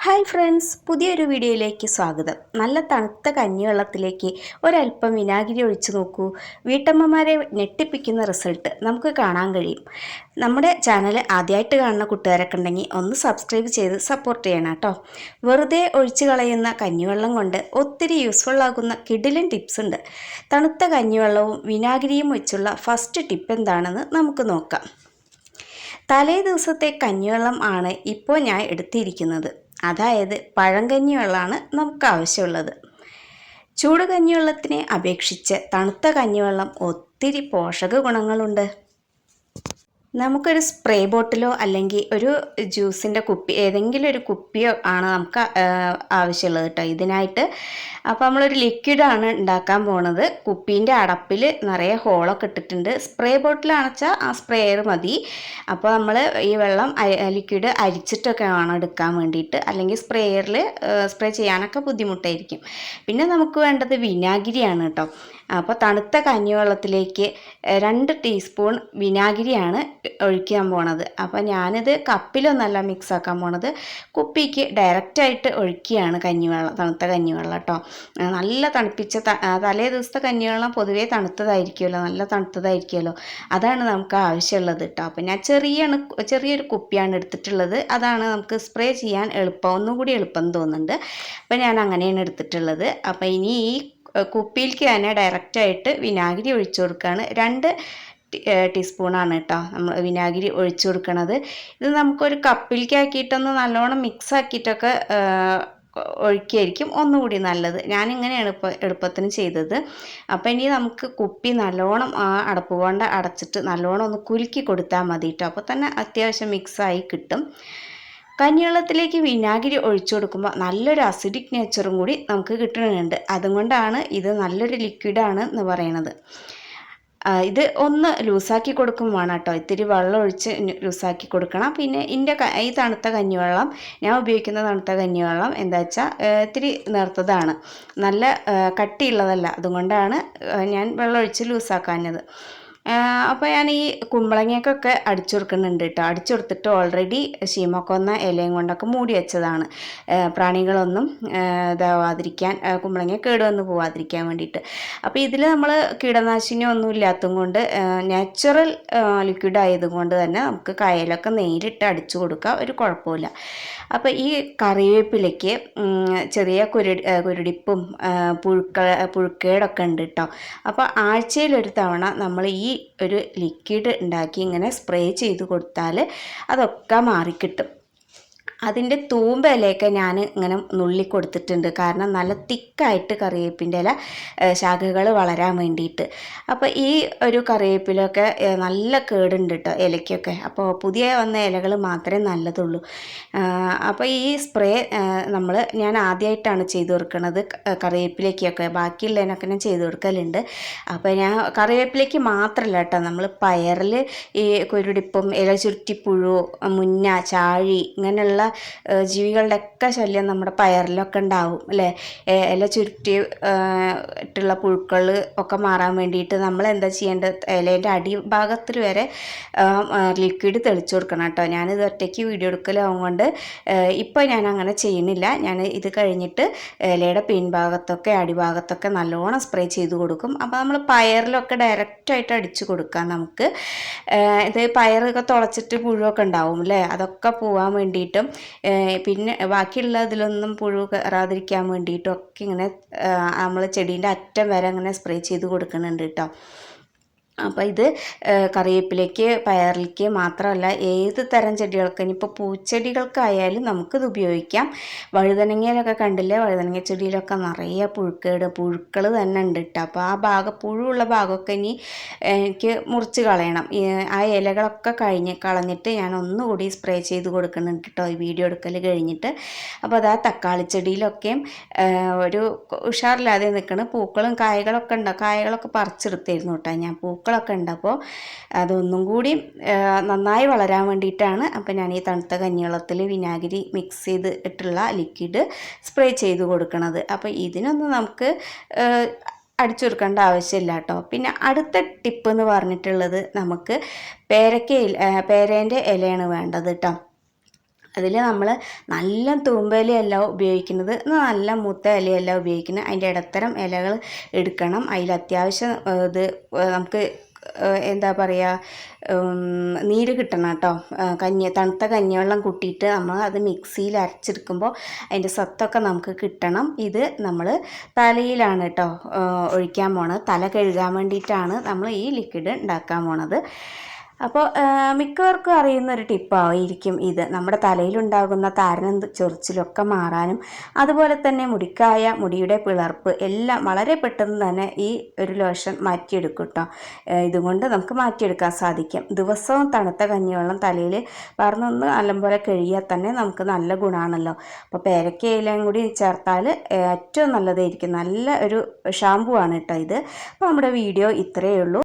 Hi friends, പുതിയൊരു വീഡിയോയിലേക്ക് സ്വാഗതം. നല്ല തണുത്ത കഞ്ഞിവെള്ളത്തിലേക്ക് ഒരല്പം വിനാഗിരി ഒഴിച്ചു നോക്കൂ. വീട്ടമ്മമാരെ ഞെട്ടിപ്പിക്കുന്ന റിസൾട്ട് നമുക്ക് കാണാൻ കഴിയും. നമ്മുടെ ചാനൽ ആദ്യമായിട്ട് കാണുന്ന കൂട്ടുകാരൊക്കെ ഉണ്ടെങ്കിൽ ഒന്ന് സബ്സ്ക്രൈബ് ചെയ്ത് സപ്പോർട്ട് ചെയ്യണം കേട്ടോ. വെറുതെ ഒഴിച്ചു കളയുന്ന കഞ്ഞിവെള്ളം കൊണ്ട് ഒത്തിരി യൂസ്ഫുൾ ആകുന്ന കിടിലൻ ടിപ്സ് ഉണ്ട്. തണുത്ത കഞ്ഞിവെള്ളവും വിനാഗിരിയും വെച്ചുള്ള ഫസ്റ്റ് ടിപ്പ് എന്താണെന്ന് നമുക്ക് നോക്കാം. തലേ ദിവസത്തെ കഞ്ഞിവെള്ളം ആണ് ഇപ്പോൾ ഞാൻ എടുത്തിരിക്കുന്നത്. അതായത് പഴങ്കഞ്ഞിവെള്ളമാണ് നമുക്ക് ആവശ്യമുള്ളത്. ചൂട് കഞ്ഞിവെള്ളത്തിനെ അപേക്ഷിച്ച് തണുത്ത കഞ്ഞിവെള്ളം ഒത്തിരി പോഷക ഗുണങ്ങളുണ്ട്. നമുക്കൊരു സ്പ്രേ ബോട്ടിലോ അല്ലെങ്കിൽ ഒരു ജ്യൂസിൻ്റെ കുപ്പി, ഏതെങ്കിലും ഒരു കുപ്പിയോ ആണ് നമുക്ക് ആവശ്യമുള്ളത് കേട്ടോ ഇതിനായിട്ട്. അപ്പോൾ നമ്മളൊരു ലിക്വിഡാണ് ഉണ്ടാക്കാൻ പോണത്. കുപ്പീൻ്റെ അടപ്പിൽ നിറയെ ഹോളൊക്കെ ഇട്ടിട്ടുണ്ട്. സ്പ്രേ ബോട്ടിലാണെച്ചാൽ ആ സ്പ്രേയർ മതി. അപ്പോൾ നമ്മൾ ഈ വെള്ളം ലിക്വിഡ് അരിച്ചിട്ടൊക്കെ വേണം എടുക്കാൻ വേണ്ടിയിട്ട്, അല്ലെങ്കിൽ സ്പ്രേയറിൽ സ്പ്രേ ചെയ്യാനൊക്കെ ബുദ്ധിമുട്ടായിരിക്കും. പിന്നെ നമുക്ക് വേണ്ടത് വിനാഗിരിയാണ് കേട്ടോ. അപ്പോൾ തണുത്ത കഞ്ഞിവെള്ളത്തിലേക്ക് 2 ടീസ്പൂൺ വിനാഗിരിയാണ് ഒഴിക്കാൻ പോണത്. അപ്പോൾ ഞാനിത് കപ്പിലൊന്നല്ല മിക്സ് ആക്കാൻ പോണത്, കുപ്പിക്ക് ഡയറക്റ്റായിട്ട് ഒഴിക്കുകയാണ് കഞ്ഞിവെള്ളം, തണുത്ത കഞ്ഞിവെള്ളം കേട്ടോ. നല്ല തണുപ്പിച്ച തലേ ദിവസത്തെ കഞ്ഞിവെള്ളം പൊതുവേ തണുത്തതായിരിക്കുമല്ലോ, നല്ല തണുത്തതായിരിക്കുമല്ലോ, അതാണ് നമുക്ക് ആവശ്യമുള്ളത് കേട്ടോ. അപ്പോൾ ഞാൻ ചെറിയൊരു കുപ്പിയാണ് എടുത്തിട്ടുള്ളത്. അതാണ് നമുക്ക് സ്പ്രേ ചെയ്യാൻ എളുപ്പം, ഒന്നും കൂടി എളുപ്പം തോന്നുന്നുണ്ട്. അപ്പോൾ ഞാൻ അങ്ങനെയാണ് എടുത്തിട്ടുള്ളത്. അപ്പോൾ ഇനി ഈ കുപ്പിയിലേക്ക് തന്നെ ഡയറക്റ്റായിട്ട് വിനാഗിരി ഒഴിച്ചു കൊടുക്കുകയാണ്. 2 ടീസ്പൂണാണ് കേട്ടോ നമ്മൾ വിനാഗിരി ഒഴിച്ചു കൊടുക്കണത്. ഇത് നമുക്കൊരു കപ്പിലേക്ക് ആക്കിയിട്ടൊന്ന് നല്ലോണം മിക്സ് ആക്കിയിട്ടൊക്കെ ഒഴിക്കുകയായിരിക്കും ഒന്നുകൂടി നല്ലത്. ഞാനിങ്ങനെയാണ് എളുപ്പത്തിന് ചെയ്തത്. അപ്പോൾ ഇനി നമുക്ക് കുപ്പി നല്ലോണം അടപ്പ് കൊണ്ട് അടച്ചിട്ട് നല്ലോണം ഒന്ന് കുലുക്കി കൊടുത്താൽ മതി കേട്ടോ. അപ്പോൾ തന്നെ അത്യാവശ്യം മിക്സായി കിട്ടും. കഞ്ഞിവെള്ളത്തിലേക്ക് വിനാഗിരി ഒഴിച്ചു കൊടുക്കുമ്പോൾ നല്ലൊരു അസിഡിക് നേച്ചറും കൂടി നമുക്ക് കിട്ടുന്നുണ്ട്. അതുകൊണ്ടാണ് ഇത് നല്ലൊരു ലിക്വിഡാണ് എന്ന് പറയുന്നത്. ഇത് ഒന്ന് ലൂസാക്കി കൊടുക്കും വേണം കേട്ടോ. ഇത്തിരി വെള്ളം ഒഴിച്ച് ലൂസാക്കി കൊടുക്കണം. പിന്നെ ഈ തണുത്ത കഞ്ഞിവെള്ളം, ഞാൻ ഉപയോഗിക്കുന്ന തണുത്ത കഞ്ഞിവെള്ളം എന്താ വെച്ചാൽ ഇത്തിരി നേർത്തതാണ്, നല്ല കട്ടിയുള്ളതല്ല. അതുകൊണ്ടാണ് ഞാൻ വെള്ളം ഒഴിച്ച് ലൂസാക്കാഞ്ഞത്. അപ്പോൾ ഞാൻ ഈ കുമ്പളങ്ങയൊക്കെ അടിച്ചു കൊടുക്കുന്നുണ്ട് കേട്ടോ. അടിച്ചു കൊടുത്തിട്ട് ഓൾറെഡി ശീമക്കൊന്ന ഇലയും കൊണ്ടൊക്കെ മൂടി വെച്ചതാണ്, പ്രാണികളൊന്നും ഇതാവാതിരിക്കാൻ, കുമ്പളങ്ങ കേടുവന്ന് പോവാതിരിക്കാൻ വേണ്ടിയിട്ട്. അപ്പോൾ ഇതിൽ നമ്മൾ കീടനാശിനി ഒന്നും ഇല്ലാത്തതും കൊണ്ട് നാച്ചുറൽ ലിക്വിഡ് ആയതുകൊണ്ട് തന്നെ നമുക്ക് കയ്യിലൊക്കെ നേരിട്ട് അടിച്ചു കൊടുക്കുക, ഒരു കുഴപ്പമില്ല. അപ്പോൾ ഈ കറിവേപ്പിലേക്ക് ചെറിയ കുരുടിപ്പും പുഴുക്കേടൊക്കെ ഉണ്ട് കേട്ടോ. അപ്പോൾ ആഴ്ചയിലൊരു തവണ നമ്മൾ ഈ ഒരു ലിക്വിഡ് ഉണ്ടാക്കി ഇങ്ങനെ സ്പ്രേ ചെയ്ത് കൊടുത്താൽ അതൊക്കെ മാറിക്കിട്ടും. അതിൻ്റെ തൂമ്പയിലയൊക്കെ ഞാൻ ഇങ്ങനെ നുള്ളി കൊടുത്തിട്ടുണ്ട്, കാരണം നല്ല തിക്കായിട്ട് കറിവേപ്പിൻ്റെ ഇല ശാഖകൾ വളരാൻ വേണ്ടിയിട്ട്. അപ്പോൾ ഈ ഒരു കറിവേപ്പിലൊക്കെ നല്ല കേടുണ്ട് കേട്ടോ ഇലയ്ക്കൊക്കെ. അപ്പോൾ പുതിയ വന്ന ഇലകൾ മാത്രമേ നല്ലതുള്ളൂ. അപ്പോൾ ഈ സ്പ്രേ ഞാൻ ആദ്യമായിട്ടാണ് ചെയ്ത് കൊടുക്കുന്നത് കറിവേപ്പിലേക്കൊക്കെ. ബാക്കിയുള്ളതിനൊക്കെ ഞാൻ ചെയ്ത് കൊടുക്കലുണ്ട്. അപ്പോൾ ഞാൻ കറിവേപ്പിലേക്ക് മാത്രമല്ല കേട്ടോ, നമ്മൾ പയറിൽ ഈ കുരുടിപ്പും ഇല ചുരുട്ടിപ്പുഴു, മുന്ന, ചാഴി ഇങ്ങനെയുള്ള ജീവികളുടെയൊക്കെ ശല്യം നമ്മുടെ പയറിലൊക്കെ ഉണ്ടാവും അല്ലേ. ഇല ചുരുട്ടി ഇട്ടുള്ള പുഴുക്കൾ ഒക്കെ മാറാൻ വേണ്ടിയിട്ട് നമ്മൾ എന്താ ചെയ്യേണ്ടത്, ഇലേൻ്റെ അടിഭാഗത്തിൽ വരെ ലിക്വിഡ് തെളിച്ചു കൊടുക്കണം കേട്ടോ. ഞാനിത് ഒറ്റയ്ക്ക് വീഡിയോ എടുക്കലാവുകൊണ്ട് ഇപ്പോൾ ഞാൻ അങ്ങനെ ചെയ്യുന്നില്ല. ഞാൻ ഇത് കഴിഞ്ഞിട്ട് ഇലയുടെ പിൻഭാഗത്തൊക്കെ അടിഭാഗത്തൊക്കെ നല്ലോണം സ്പ്രേ ചെയ്ത് കൊടുക്കും. അപ്പോൾ നമ്മൾ പയറിലൊക്കെ ഡയറക്റ്റായിട്ട് അടിച്ചു കൊടുക്കാം നമുക്ക്. ഇത് പയറൊക്കെ തുളച്ചിട്ട് പുഴുവൊക്കെ ഉണ്ടാവും അല്ലേ, അതൊക്കെ പോകാൻ വേണ്ടിയിട്ടും പിന്നെ ബാക്കിയുള്ള ഇതിലൊന്നും പുഴു കയറാതിരിക്കാൻ വേണ്ടിയിട്ടും ഒക്കെ ഇങ്ങനെ നമ്മൾ ചെടീൻ്റെ അറ്റം വരെ അങ്ങനെ സ്പ്രേ ചെയ്ത് കൊടുക്കുന്നുണ്ട് കേട്ടോ. അപ്പോൾ ഇത് കറിവേപ്പിലേക്ക്, പയറിലേക്ക് മാത്രമല്ല ഏത് തരം ചെടികൾക്ക്, ഇനിയിപ്പോൾ പൂച്ചെടികൾക്കായാലും നമുക്കിത് ഉപയോഗിക്കാം. വഴുതനങ്ങയിലൊക്കെ കണ്ടില്ലേ, വഴുതനങ്ങ ചെടിയിലൊക്കെ നിറയെ പുഴുക്കൾ തന്നെ ഉണ്ട് കേട്ടോ. അപ്പോൾ പുഴുള്ള ഭാഗമൊക്കെ ഇനി എനിക്ക് മുറിച്ച് കളയണം. ആ ഇലകളൊക്കെ കളഞ്ഞിട്ട് ഞാൻ ഒന്നുകൂടി സ്പ്രേ ചെയ്ത് കൊടുക്കുന്നുണ്ട് കേട്ടോ ഈ വീഡിയോ എടുക്കൽ കഴിഞ്ഞിട്ട്. അപ്പോൾ അത് ആ തക്കാളി ചെടിയിലൊക്കെയും ഒരു ഉഷാറില്ലാതെ നിൽക്കണം. പൂക്കളും കായകളൊക്കെ പറിച്ചെടുത്തായിരുന്നു കേട്ടോ ഞാൻ. പൂക്കളൊക്കെ ഉണ്ട്. അപ്പോൾ അതൊന്നും കൂടി നന്നായി വളരാൻ വേണ്ടിയിട്ടാണ് അപ്പോൾ ഞാൻ ഈ തണുത്ത കഞ്ഞിവെള്ളത്തിൽ വിനാഗിരി മിക്സ് ചെയ്ത് ഇട്ടുള്ള ലിക്വിഡ് സ്പ്രേ ചെയ്ത് കൊടുക്കുന്നത്. അപ്പോൾ ഇതിനൊന്നും നമുക്ക് അടിച്ചു കൊടുക്കേണ്ട ആവശ്യമില്ല കേട്ടോ. പിന്നെ അടുത്ത ടിപ്പ് എന്ന് പറഞ്ഞിട്ടുള്ളത്, നമുക്ക് പേരേൻ്റെ ഇലയാണ് വേണ്ടത് കേട്ടോ. അതിൽ നമ്മൾ നല്ല തൂമ്പയിലയല്ല ഉപയോഗിക്കുന്നത്, നല്ല മൂത്ത ഇലയല്ല ഉപയോഗിക്കുന്നത്. അതിൻ്റെ ഇടത്തരം ഇലകൾ എടുക്കണം. അതിൽ അത്യാവശ്യം ഇത് നമുക്ക് എന്താ പറയുക, നീര് കിട്ടണം കേട്ടോ. തണുത്ത കഞ്ഞിവെള്ളം കൂട്ടിയിട്ട് നമ്മൾ അത് മിക്സിയിൽ അരച്ചെടുക്കുമ്പോൾ അതിൻ്റെ സത്തൊക്കെ നമുക്ക് കിട്ടണം. ഇത് നമ്മൾ തലയിലാണ് കേട്ടോ ഒഴിക്കാൻ പോണത്. തല കഴുകാൻ വേണ്ടിയിട്ടാണ് നമ്മൾ ഈ ലിക്വിഡ് ഉണ്ടാക്കാൻ പോണത്. അപ്പോൾ മിക്കവർക്കും അറിയുന്നൊരു ടിപ്പായിരിക്കും ഇത്. നമ്മുടെ തലയിലുണ്ടാകുന്ന താരനും ചൊറിച്ചിലൊക്കെ മാറാനും അതുപോലെ തന്നെ മുടിയുടെ പിളർപ്പ് എല്ലാം വളരെ പെട്ടെന്ന് തന്നെ ഈ ഒരു ലോഷൻ മാറ്റിയെടുക്കും കേട്ടോ. ഇതുകൊണ്ട് നമുക്ക് മാറ്റിയെടുക്കാൻ സാധിക്കും. ദിവസവും തണുത്ത കഞ്ഞിവെള്ളം തലയിൽ പറഞ്ഞൊന്ന് നല്ലപോലെ കഴുകിയാൽ തന്നെ നമുക്ക് നല്ല ഗുണമാണല്ലോ. അപ്പോൾ പേരക്കയിലും കൂടി ചേർത്താൽ ഏറ്റവും നല്ലതായിരിക്കും. നല്ല ഒരു ഷാമ്പു ആണ് കേട്ടോ ഇത്. അപ്പോൾ നമ്മുടെ വീഡിയോ ഇത്രയേ ഉള്ളൂ.